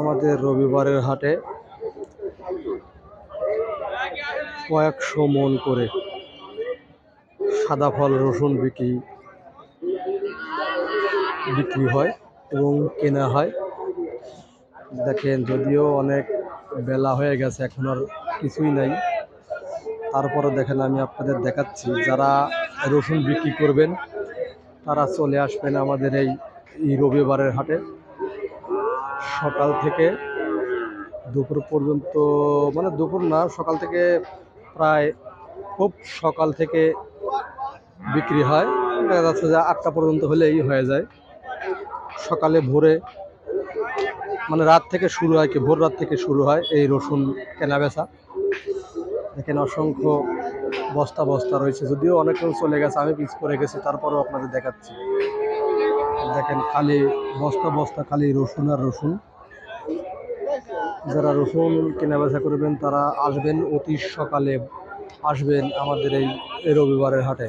আমাদের রবিবারের হাটে কয়েকশো মন করে সাদা ফল রসুন বিক্রি হয় এবং কেনা হয়। দেখেন, যদিও অনেক বেলা হয়ে গেছে, এখন আর কিছুই নাই, তারপরে দেখেন আমি আপনাদের দেখাচ্ছি। যারা রসুন বিক্রি করবেন তারা চলে আসবেন আমাদের এই রবিবারের হাটে। সকাল থেকে দুপুর পর্যন্ত, মানে দুপুর না, সকাল থেকে প্রায় খুব সকাল থেকে বিক্রি হয়। দেখা যাচ্ছে যে 8টা পর্যন্ত হলেই হয়ে যায়। সকালে ভোরে, মানে রাত থেকে শুরু হয়, কি ভোর রাত থেকে শুরু হয় এই রসুন কেনা বেচা। দেখেন অসংখ্য বস্তা বস্তা রয়েছে, যদিও অনেকক্ষণ চলে গেছে, আমি পিছ করে গেছি, তারপরেও আপনাদের দেখাচ্ছি। দেখেন খালি বস্তা বস্তা খালি রসুন আর রসুন। যারা রসুন কেনা বেচা করবেন তারা আসবেন, অতি সকালে আসবেন আমাদের এই রবিবারের হাটে।